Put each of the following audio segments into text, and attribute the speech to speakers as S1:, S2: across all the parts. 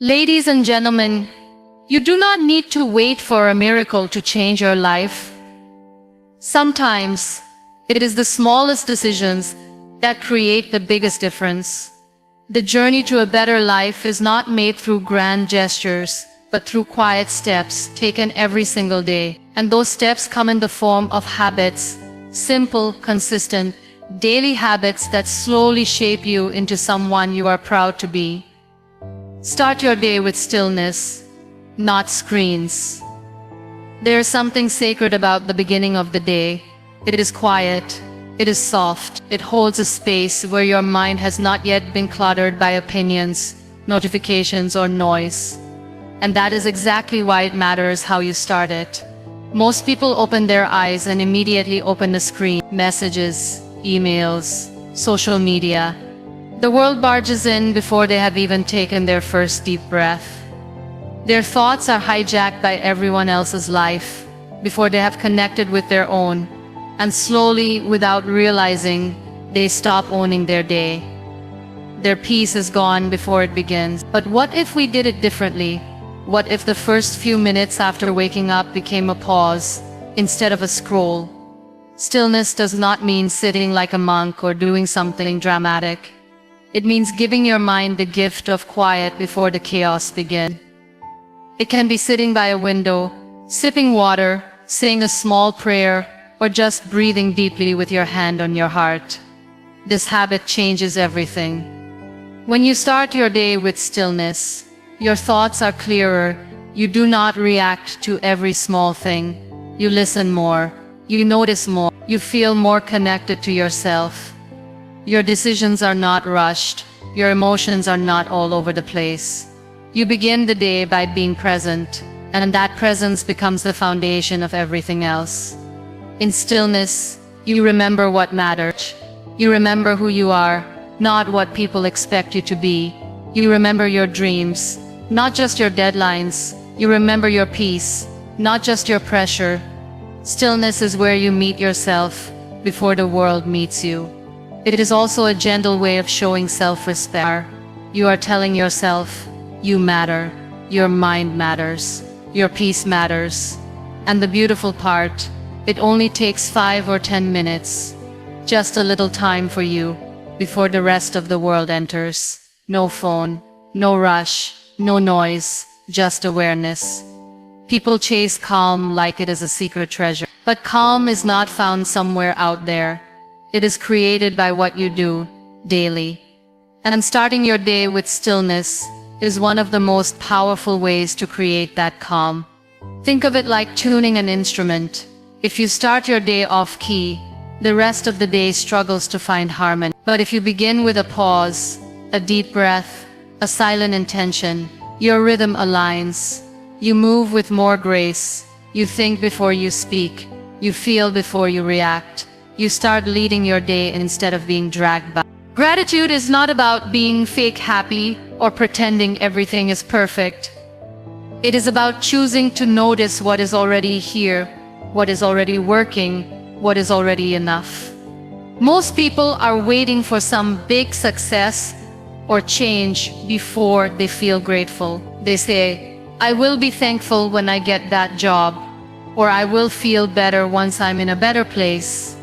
S1: Ladies and gentlemen, you do not need to wait for a miracle to change your life. Sometimes, it is the smallest decisions that create the biggest difference. The journey to a better life is not made through grand gestures, but through quiet steps taken every single day. And those steps come in the form of habits, simple, consistent, daily habits that slowly shape you into someone you are proud to be. Start your day with stillness, not screens. There is something sacred about the beginning of the day. It is quiet, it is soft, it holds a space where your mind has not yet been cluttered by opinions, notifications, or noise. And that is exactly why it matters how you start it. Most people open their eyes and immediately open the screen, messages, emails, social media. The world barges in before they have even taken their first deep breath. Their thoughts are hijacked by everyone else's life before they have connected with their own, and slowly, without realizing, they stop owning their day. Their peace is gone before it begins. But what if we did it differently? What if the first few minutes after waking up became a pause instead of a scroll? Stillness does not mean sitting like a monk or doing something dramatic. It means giving your mind the gift of quiet before the chaos begins. It can be sitting by a window, sipping water, saying a small prayer, or just breathing deeply with your hand on your heart. This habit changes everything. When you start your day with stillness, your thoughts are clearer. You do not react to every small thing. You listen more. You notice more. You feel more connected to yourself. Your decisions are not rushed. Your emotions are not all over the place. You begin the day by being present, and that presence becomes the foundation of everything else. In stillness, you remember what matters. You remember who you are, not what people expect you to be. You remember your dreams, not just your deadlines. You remember your peace, not just your pressure. Stillness is where you meet yourself before the world meets you. It is also a gentle way of showing self-respect. You are telling yourself, you matter, your mind matters, your peace matters. And the beautiful part, it only takes 5 or 10 minutes. Just a little time for you before the rest of the world enters. No phone, no rush, no noise, just awareness. People chase calm like it is a secret treasure. But calm is not found somewhere out there. It is created by what you do daily. And starting your day with stillness is one of the most powerful ways to create that calm. Think of it like tuning an instrument. If you start your day off key, the rest of the day struggles to find harmony. But if you begin with a pause, a deep breath, a silent intention, your rhythm aligns. You move with more grace. You think before you speak. You feel before you react. You start leading your day instead of being dragged by. Gratitude is not about being fake happy or pretending everything is perfect. It is about choosing to notice what is already here, what is already working, what is already enough. Most people are waiting for some big success or change before they feel grateful. They say, I will be thankful when I get that job, or I will feel better once I'm in a better place.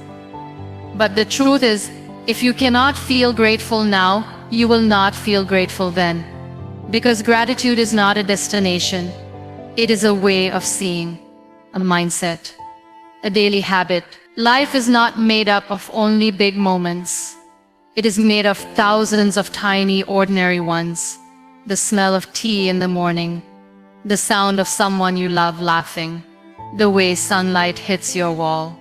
S1: But the truth is, if you cannot feel grateful now, you will not feel grateful then. Because gratitude is not a destination. It is a way of seeing, a mindset, a daily habit. Life is not made up of only big moments. It is made of thousands of tiny, ordinary ones. The smell of tea in the morning, the sound of someone you love laughing, the way sunlight hits your wall.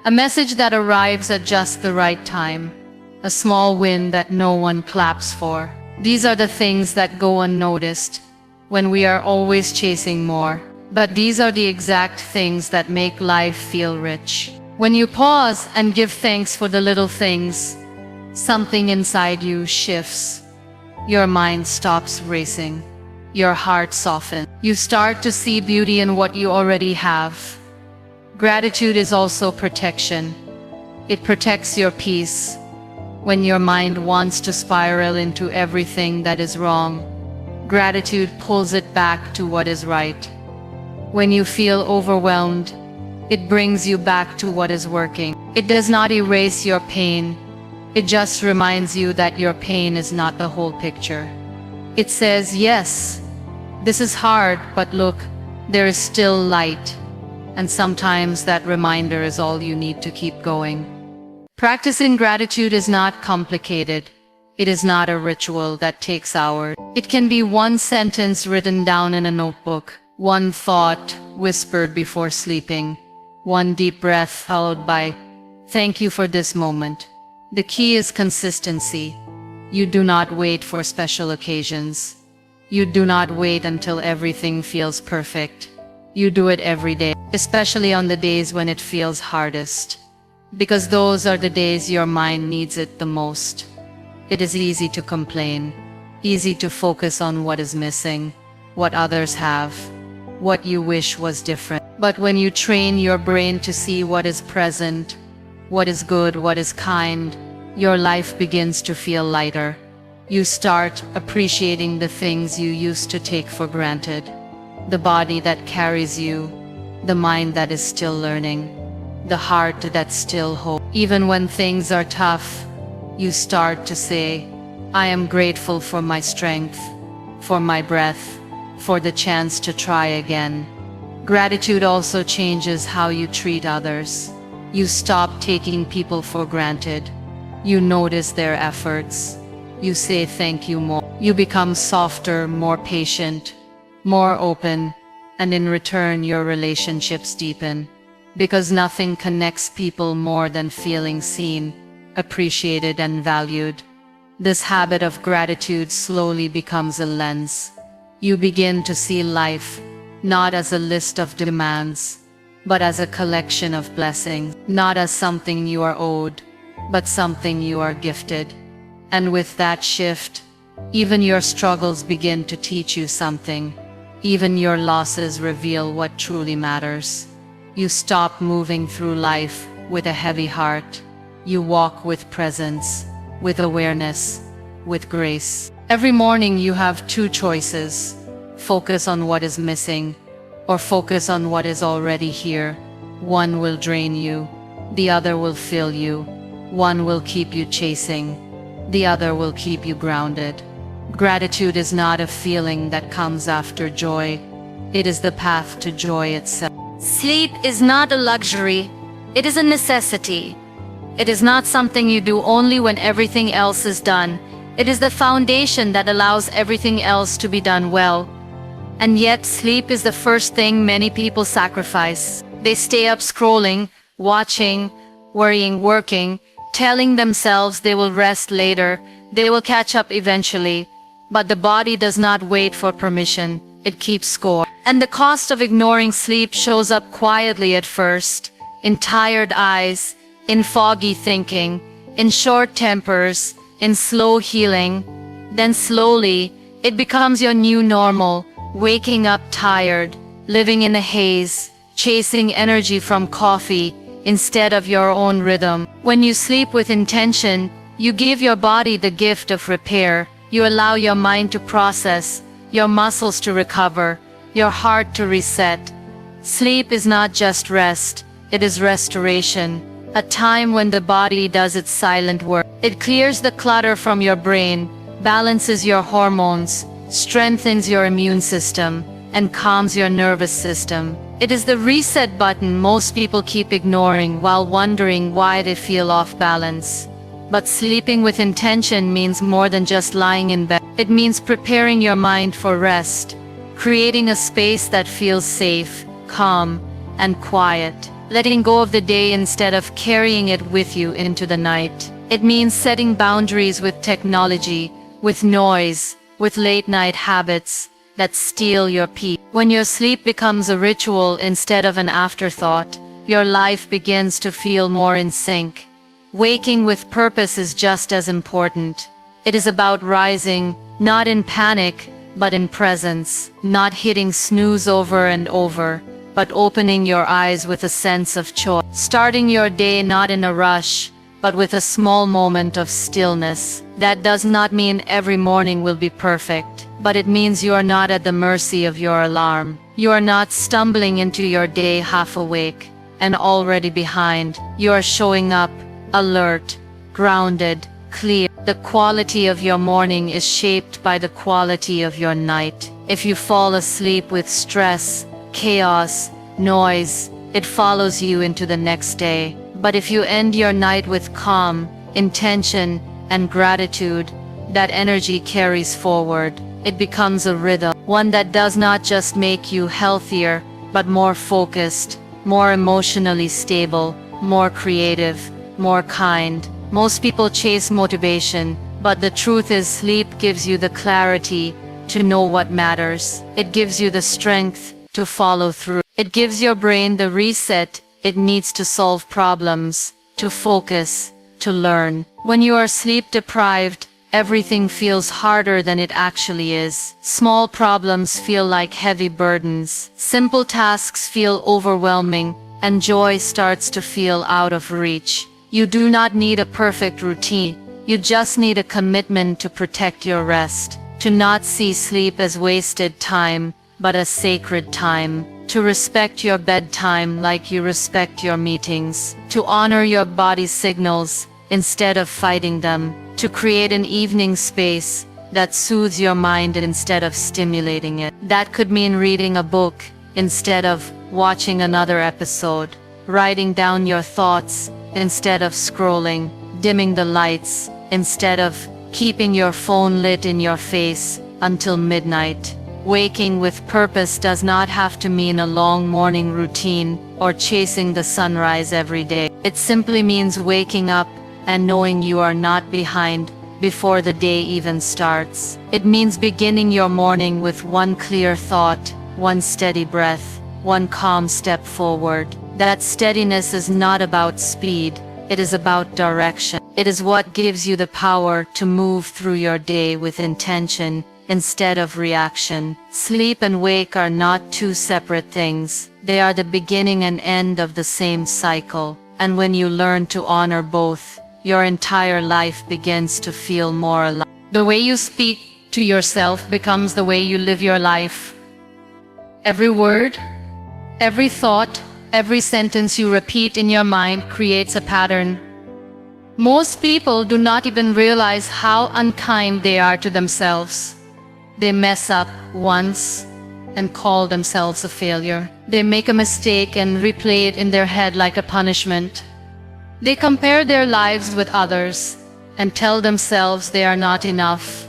S1: A message that arrives at just the right time, a small win that no one claps for. These are the things that go unnoticed when we are always chasing more. But these are the exact things that make life feel rich. When you pause and give thanks for the little things, something inside you shifts. Your mind stops racing. Your heart softens. You start to see beauty in what you already have. Gratitude is also protection. It protects your peace. When your mind wants to spiral into everything that is wrong, Gratitude pulls it back to what is right. When you feel overwhelmed, it brings you back to what is working. It does not erase your pain. It just reminds you that your pain is not the whole picture. It says, yes, this is hard, but look, there is still light. And sometimes that reminder is all you need to keep going. Practicing gratitude is not complicated. It is not a ritual that takes hours. It can be one sentence written down in a notebook, one thought whispered before sleeping, one deep breath followed by, thank you for this moment. The key is consistency. You do not wait for special occasions. You do not wait until everything feels perfect. You do it every day, especially on the days when it feels hardest. Because those are the days your mind needs it the most. It is easy to complain, easy to focus on what is missing, what others have, what you wish was different. But when you train your brain to see what is present, what is good, what is kind, your life begins to feel lighter. You start appreciating the things you used to take for granted. The body that carries you, the mind that is still learning, the heart that still hopes. Even when things are tough, you start to say, I am grateful for my strength, for my breath, for the chance to try again. Gratitude also changes how you treat others. You stop taking people for granted. You notice their efforts. You say thank you more. You become softer, more patient, more open, and in return your relationships deepen. Because nothing connects people more than feeling seen, appreciated, and valued. This habit of gratitude slowly becomes a lens. You begin to see life not as a list of demands, but as a collection of blessings, not as something you are owed, but something you are gifted. And with that shift, even your struggles begin to teach you something. Even your losses reveal what truly matters. You stop moving through life with a heavy heart. You walk with presence, with awareness, with grace. Every morning you have two choices: focus on what is missing, or focus on what is already here. One will drain you, the other will fill you. One will keep you chasing, the other will keep you grounded. Gratitude is not a feeling that comes after joy. It is the path to joy itself.
S2: Sleep is not a luxury, it is a necessity. It is not something you do only when everything else is done. It is the foundation that allows everything else to be done well. And yet sleep is the first thing many people sacrifice. They stay up scrolling, watching, worrying, working, telling themselves they will rest later, they will catch up eventually. But the body does not wait for permission, it keeps score. And the cost of ignoring sleep shows up quietly at first, in tired eyes, in foggy thinking, in short tempers, in slow healing. Then slowly, it becomes your new normal, waking up tired, living in a haze, chasing energy from coffee instead of your own rhythm. When you sleep with intention, you give your body the gift of repair. You allow your mind to process, your muscles to recover, your heart to reset. Sleep is not just rest, it is restoration. A time when the body does its silent work. It clears the clutter from your brain, balances your hormones, strengthens your immune system, and calms your nervous system. It is the reset button most people keep ignoring while wondering why they feel off balance. But sleeping with intention means more than just lying in bed. It means preparing your mind for rest, creating a space that feels safe, calm, and quiet. Letting go of the day instead of carrying it with you into the night. It means setting boundaries with technology, with noise, with late-night habits that steal your peace. When your sleep becomes a ritual instead of an afterthought, your life begins to feel more in sync. Waking with purpose is just as important. It is about rising, not in panic, but in presence, not hitting snooze over and over, but opening your eyes with a sense of choice. Starting your day not in a rush, but with a small moment of stillness. That does not mean every morning will be perfect, but it means you are not at the mercy of your alarm. You are not stumbling into your day half awake and already behind. You are showing up, alert, grounded, clear. The quality of your morning is shaped by the quality of your night. If you fall asleep with stress, chaos, noise, it follows you into the next day. But if you end your night with calm, intention, and gratitude, that energy carries forward. It becomes a rhythm, one that does not just make you healthier, but more focused, more emotionally stable, more creative, more kind. Most people chase motivation, but the truth is sleep gives you the clarity to know what matters. It gives you the strength to follow through. It gives your brain the reset it needs to solve problems, to focus, to learn. When you are sleep deprived, everything feels harder than it actually is. Small problems feel like heavy burdens. Simple tasks feel overwhelming, and joy starts to feel out of reach. You do not need a perfect routine. You just need a commitment to protect your rest, to not see sleep as wasted time, but as sacred time, to respect your bedtime like you respect your meetings, to honor your body's signals instead of fighting them, to create an evening space that soothes your mind instead of stimulating it. That could mean reading a book instead of watching another episode, writing down your thoughts instead of scrolling, dimming the lights instead of keeping your phone lit in your face until midnight. Waking with purpose does not have to mean a long morning routine or chasing the sunrise every day. It simply means waking up and knowing you are not behind before the day even starts. It means beginning your morning with one clear thought, one steady breath, one calm step forward. That steadiness is not about speed, it is about direction. It is what gives you the power to move through your day with intention instead of reaction. Sleep and wake are not two separate things. They are the beginning and end of the same cycle. And when you learn to honor both, your entire life begins to feel more alive. The way you speak to yourself becomes the way you live your life. Every word, every thought, every sentence you repeat in your mind creates a pattern. Most people do not even realize how unkind they are to themselves. They mess up once and call themselves a failure. They make a mistake and replay it in their head like a punishment. They compare their lives with others and tell themselves they are not enough,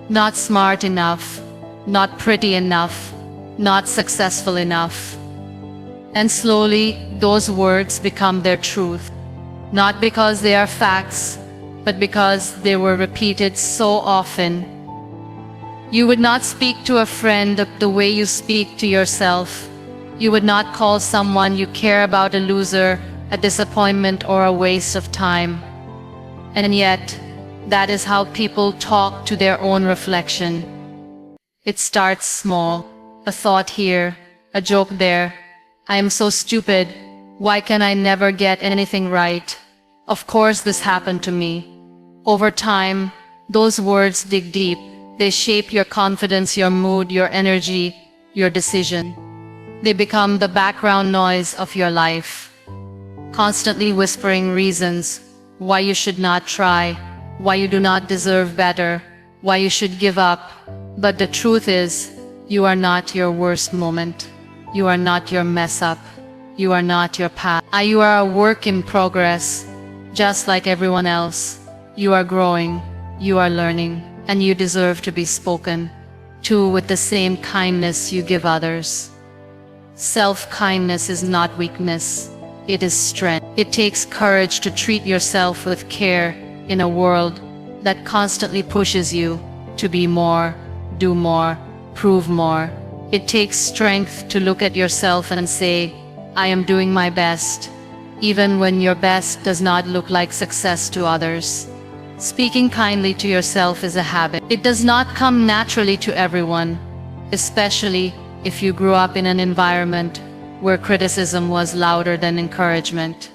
S2: not smart enough, not pretty enough, not successful enough. And slowly, those words become their truth, not because they are facts, but because they were repeated so often. You would not speak to a friend the way you speak to yourself. You would not call someone you care about a loser, a disappointment, or a waste of time. And yet, that is how people talk to their own reflection. It starts small, a thought here, a joke there. I am so stupid. Why can I never get anything right? Of course this happened to me. Over time, those words dig deep. They shape your confidence, your mood, your energy, your decision. They become the background noise of your life, constantly whispering reasons why you should not try, why you do not deserve better, why you should give up. But the truth is, you are not your worst moment. You are not your mess up. You are not your past. You are a work in progress, just like everyone else. You are growing, you are learning, and you deserve to be spoken to with the same kindness you give others. Self-kindness is not weakness, it is strength. It takes courage to treat yourself with care in a world that constantly pushes you to be more, do more, prove more. It takes strength to look at yourself and say, I am doing my best, even when your best does not look like success to others. Speaking kindly to yourself is a habit. It does not come naturally to everyone, especially if you grew up in an environment where criticism was louder than encouragement.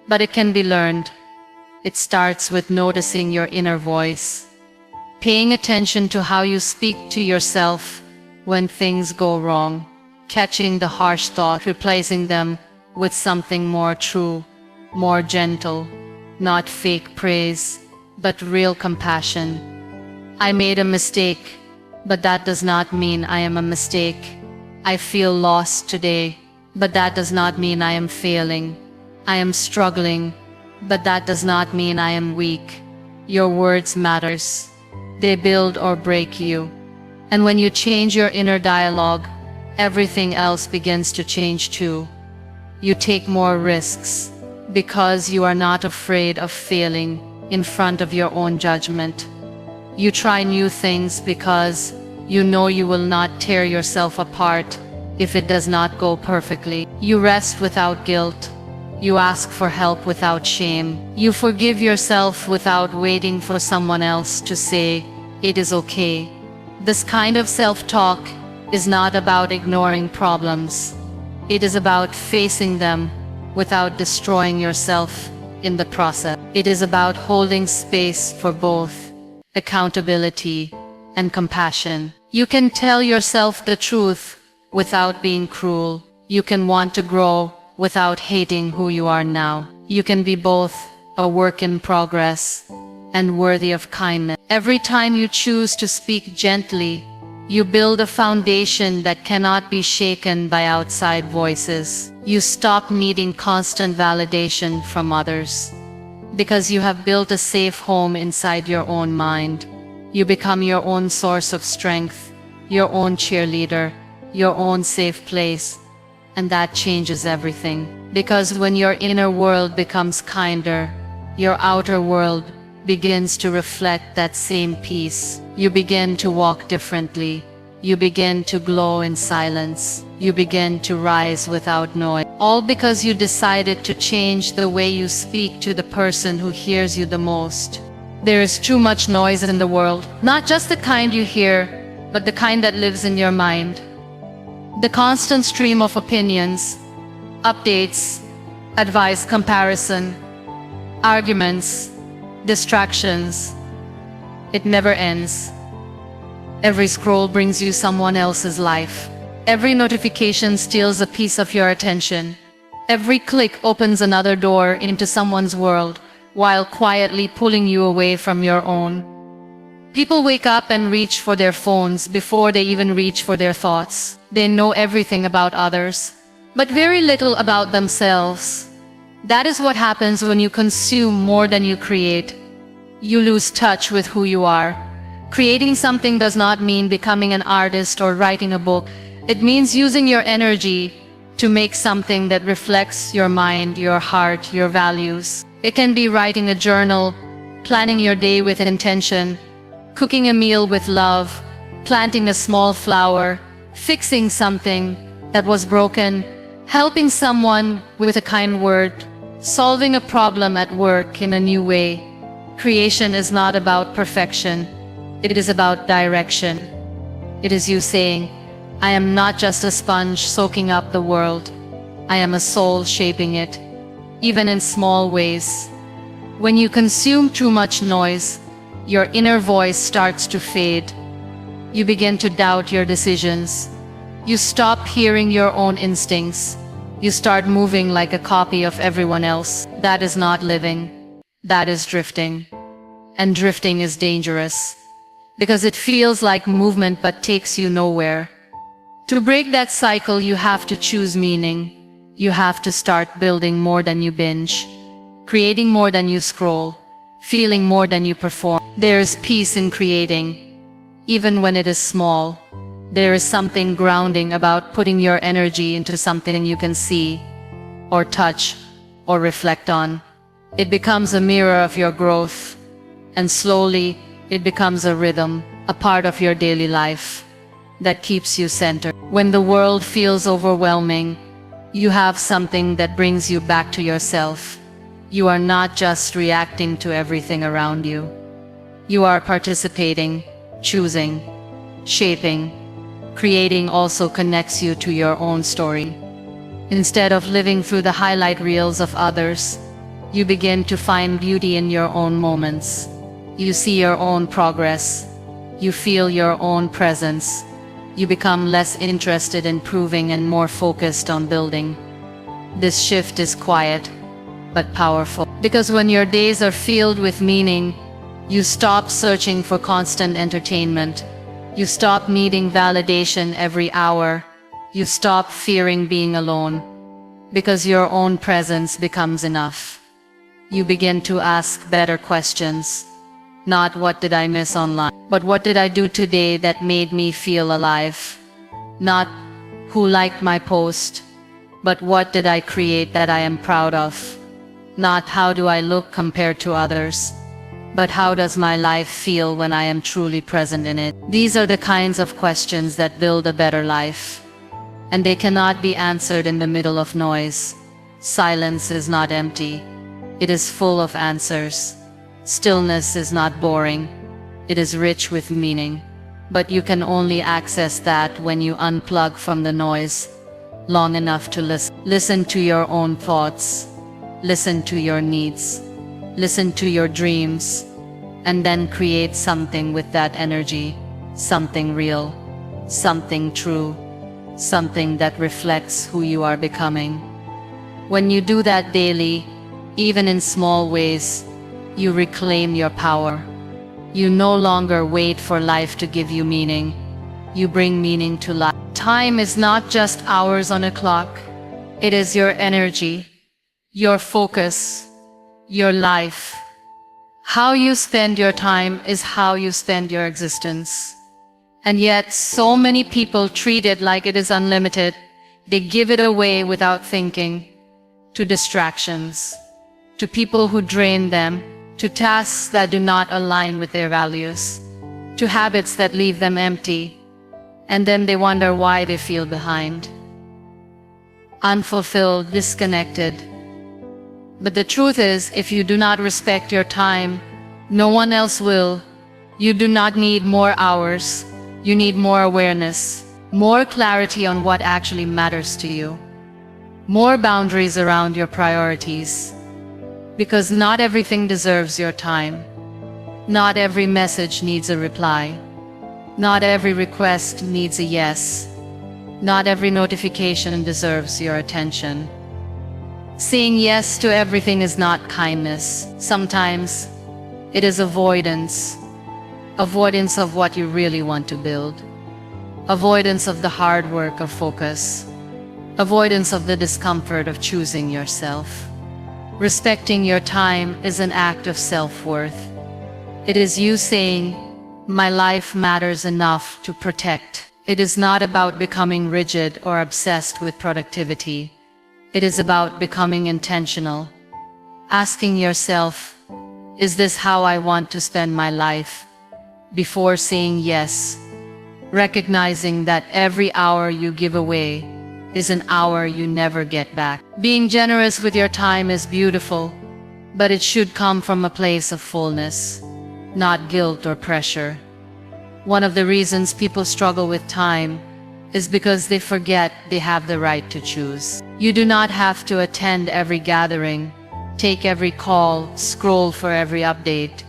S2: But it can be learned.
S1: It starts with noticing your inner voice, paying attention to how you speak to yourself when things go wrong, catching the harsh thought, replacing them with something more true, more gentle, not fake praise, but real compassion. I made a mistake, but that does not mean I am a mistake. I feel lost today, but that does not mean I am failing. I am struggling, but that does not mean I am weak. Your words matters. They build or break you. And when you change your inner dialogue, everything else begins to change too. You take more risks because you are not afraid of failing in front of your own judgment. You try new things because you know you will not tear yourself apart if it does not go perfectly. You rest without guilt. You ask for help without shame. You forgive yourself without waiting for someone else to say, "It is okay." This kind of self-talk is not about ignoring problems. It is about facing them without destroying yourself in the process. It is about holding space for both accountability and compassion. You can tell yourself the truth without being cruel. You can want to grow without hating who you are now. You can be both a work in progress and worthy of kindness. Every time you choose to speak gently, you build a foundation that cannot be shaken by outside voices. You stop needing constant validation from others because you have built a safe home inside your own mind. You become your own source of strength, your own cheerleader, your own safe place, and that changes everything. Because when your inner world becomes kinder, your outer world begins to reflect that same peace. You begin to walk differently. You begin to glow in silence. You begin to rise without noise. All because you decided to change the way you speak to the person who hears you the most. There is too much noise in the world, not just the kind you hear, but the kind that lives in your mind. The constant stream of opinions, updates, advice, comparison, arguments, distractions. It never ends. Every scroll brings you someone else's life. Every notification steals a piece of your attention. Every click opens another door into someone's world, while quietly pulling you away from your own. People wake up and reach for their phones before they even reach for their thoughts. They know everything about others, but very little about themselves. That is what happens when you consume more than you create. You lose touch with who you are. Creating something does not mean becoming an artist or writing a book. It means using your energy to make something that reflects your mind, your heart, your values. It can be writing a journal, planning your day with intention, cooking a meal with love, planting a small flower, fixing something that was broken, helping someone with a kind word, solving a problem at work in a new way. Creation is not about perfection. It is about direction. It is you saying, "I am not just a sponge soaking up the world. I am a soul shaping it, even in small ways." When you consume too much noise, your inner voice starts to fade. You begin to doubt your decisions. You stop hearing your own instincts. You start moving like a copy of everyone else. That is not living. That is drifting. And drifting is dangerous because it feels like movement but takes you nowhere. To break that cycle, you have to choose meaning. You have to start building more than you binge, creating more than you scroll, feeling more than you perform. There is peace in creating, even when it is small. There is something grounding about putting your energy into something you can see, or touch, or reflect on. It becomes a mirror of your growth, and slowly it becomes a rhythm, a part of your daily life that keeps you centered. When the world feels overwhelming, you have something that brings you back to yourself. You are not just reacting to everything around you. You are participating, choosing, shaping. Creating also connects you to your own story. Instead of living through the highlight reels of others, You begin to find beauty in your own moments. You see your own progress. You feel your own presence. You become less interested in proving and more focused on building. This shift is quiet, but powerful. Because when your days are filled with meaning, you stop searching for constant entertainment. You stop needing validation every hour. You stop fearing being alone. Because your own presence becomes enough. You begin to ask better questions. Not what did I miss online, but what did I do today that made me feel alive? Not who liked my post, but what did I create that I am proud of? Not how do I look compared to others, but how does my life feel when I am truly present in it? These are the kinds of questions that build a better life. And they cannot be answered in the middle of noise. Silence is not empty. It is full of answers. Stillness is not boring. It is rich with meaning. But you can only access that when you unplug from the noise long enough to listen. Listen to your own thoughts. Listen to your needs. Listen to your dreams. And then create something with that energy. Something real. Something true. Something that reflects who you are becoming. When you do that daily, even in small ways, you reclaim your power. You no longer wait for life to give you meaning. You bring meaning to life. Time is not just hours on a clock. It is your energy, your focus, your life. How you spend your time is how you spend your existence. And yet, so many people treat it like it is unlimited. They give it away without thinking. To distractions, to people who drain them, to tasks that do not align with their values, to habits that leave them empty, and then they wonder why they feel behind, unfulfilled, disconnected. But the truth is, if you do not respect your time, no one else will. You do not need more hours. You need more awareness, more clarity on what actually matters to you, more boundaries around your priorities. Because not everything deserves your time. Not every message needs a reply. Not every request needs a yes. Not every notification deserves your attention. Saying yes to everything is not kindness. Sometimes it is avoidance. Avoidance of what you really want to build. Avoidance of the hard work of focus. Avoidance of the discomfort of choosing yourself. Respecting your time is an act of self-worth. It is you saying, my life matters enough to protect. It is not about becoming rigid or obsessed with productivity. It is about becoming intentional. Asking yourself, is this how I want to spend my life? Before saying yes. Recognizing that every hour you give away is an hour you never get back. Being generous with your time is beautiful, but it should come from a place of fullness, not guilt or pressure. One of the reasons people struggle with time is because they forget they have the right to choose. You do not have to attend every gathering, take every call, scroll for every update,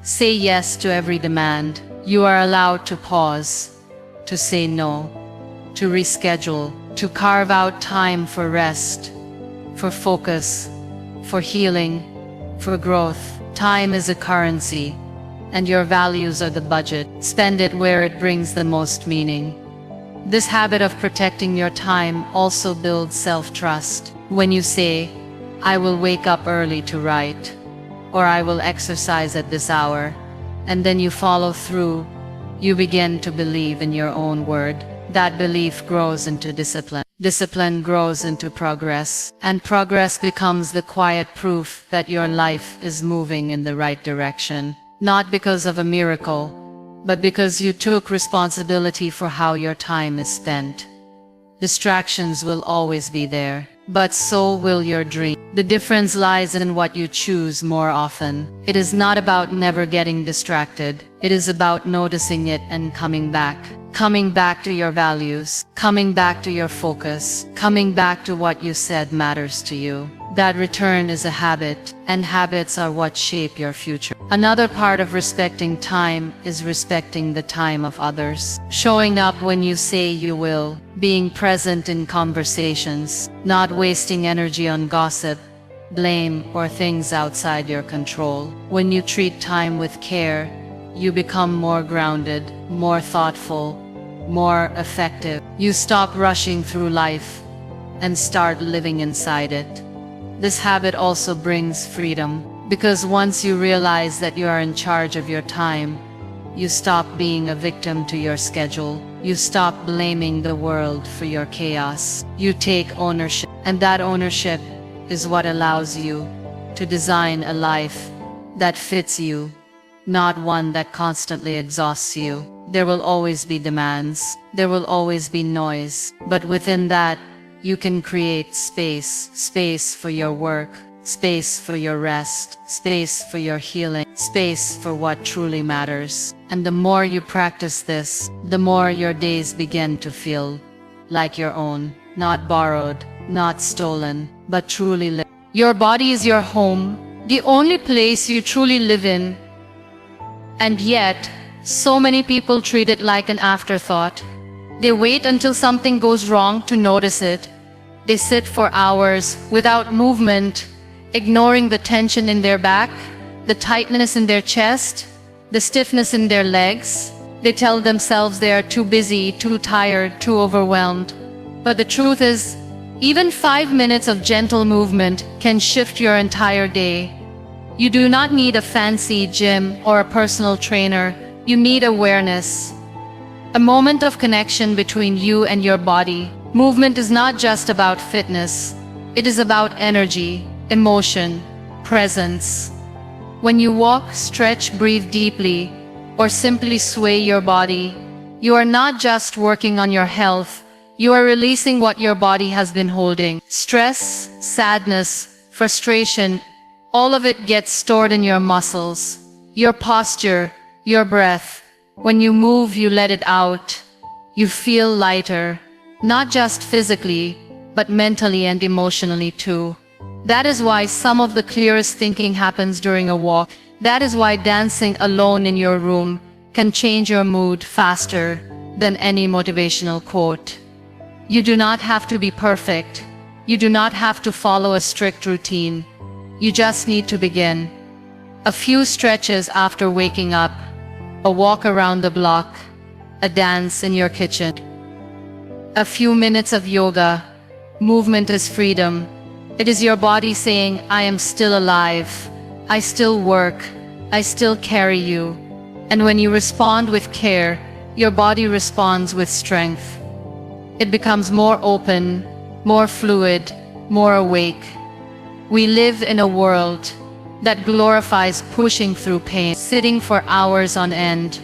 S1: say yes to every demand. You are allowed to pause, to say no, to reschedule, to carve out time for rest, for focus, for healing, for growth. Time is a currency, and your values are the budget. Spend it where it brings the most meaning. This habit of protecting your time also builds self-trust. When you say, I will wake up early to write, or I will exercise at this hour, and then you follow through, you begin to believe in your own word. That belief grows into discipline. Discipline grows into progress, and progress becomes the quiet proof that your life is moving in the right direction. Not because of a miracle, but because you took responsibility for how your time is spent. Distractions will always be there, but so will your dream. The difference lies in what you choose more often. It is not about never getting distracted. It is about noticing it and coming back. coming back to your values, coming back to your focus, coming back to what you said matters to you. That return is a habit, and habits are what shape your future. Another part of respecting time is respecting the time of others. Showing up when you say you will, being present in conversations, not wasting energy on gossip, blame, or things outside your control. When you treat time with care, you become more grounded, more thoughtful, more effective. You stop rushing through life and start living inside it. This habit also brings freedom, because once you realize that you are in charge of your time, you stop being a victim to your schedule. You stop blaming the world for your chaos. You take ownership, and that ownership is what allows you to design a life that fits you, not one that constantly exhausts you. There will always be demands, there will always be noise, but within that, you can create space for your work, space for your rest, space for your healing, space for what truly matters. And the more you practice this, the more your days begin to feel like your own, not borrowed, not stolen, but truly lived. Your body is your home, the only place you truly live in. And yet, so many people treat it like an afterthought. They wait until something goes wrong to notice it. They sit for hours without movement, ignoring the tension in their back, the tightness in their chest, the stiffness in their legs. They tell themselves they are too busy, too tired, too overwhelmed. But the truth is, even 5 minutes of gentle movement can shift your entire day. You do not need a fancy gym or a personal trainer. You need awareness. A moment of connection between you and your body. Movement is not just about fitness. It is about energy, emotion, presence. When you walk, stretch, breathe deeply, or simply sway your body, you are not just working on your health, you are releasing what your body has been holding. Stress, sadness, frustration, all of it gets stored in your muscles, your posture, your breath. When you move, you let it out. You feel lighter, not just physically, but mentally and emotionally too. That is why some of the clearest thinking happens during a walk. That is why dancing alone in your room can change your mood faster than any motivational quote. You do not have to be perfect. You do not have to follow a strict routine. You just need to begin. A few stretches after waking up, a walk around the block, a dance in your kitchen. A few minutes of yoga. Movement is freedom. It is your body saying, I am still alive. I still work. I still carry you. And when you respond with care, your body responds with strength. It becomes more open, more fluid, more awake. We live in a world that glorifies pushing through pain, sitting for hours on end,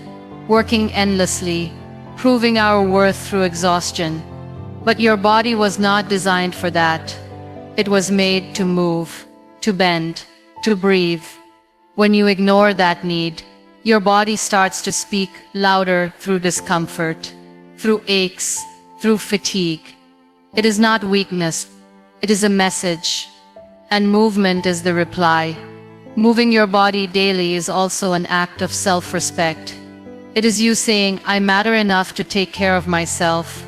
S1: working endlessly, proving our worth through exhaustion. But your body was not designed for that. It was made to move, to bend, to breathe. When you ignore that need, your body starts to speak louder through discomfort, through aches, through fatigue. It is not weakness, it is a message. And movement is the reply. Moving your body daily is also an act of self-respect. It is you saying, I matter enough to take care of myself.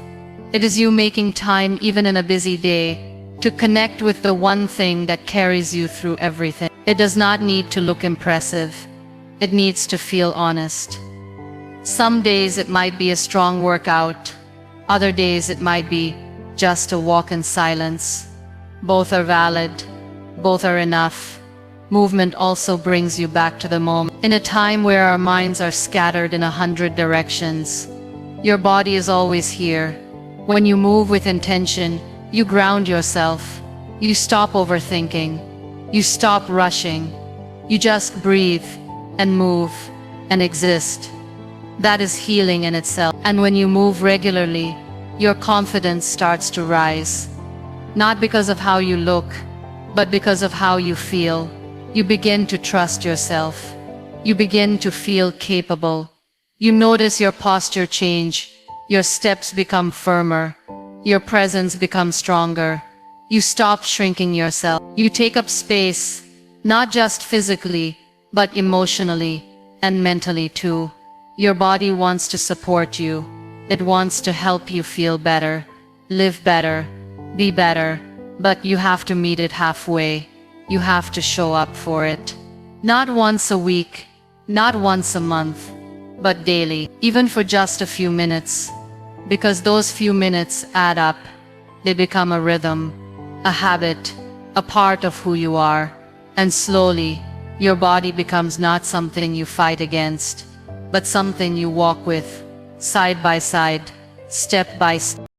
S1: It is you making time even in a busy day to connect with the one thing that carries you through everything. It does not need to look impressive. It needs to feel honest. Some days it might be a strong workout. Other days it might be just a walk in silence. Both are valid. Both are enough. Movement also brings you back to the moment. In a time where our minds are scattered in 100 directions, your body is always here. When you move with intention, you ground yourself. You stop overthinking. You stop rushing. You just breathe and move and exist. That is healing in itself. And when you move regularly, your confidence starts to rise. Not because of how you look, but because of how you feel. You begin to trust yourself. You begin to feel capable. You notice your posture change. Your steps become firmer. Your presence becomes stronger. You stop shrinking yourself. You take up space, not just physically, but emotionally and mentally too. Your body wants to support you. It wants to help you feel better, live better, be better, but you have to meet it halfway. You have to show up for it. Not once a week, not once a month, but daily, even for just a few minutes. Because those few minutes add up. They become a rhythm, a habit, a part of who you are. And slowly, your body becomes not something you fight against, but something you walk with, side by side, step by step.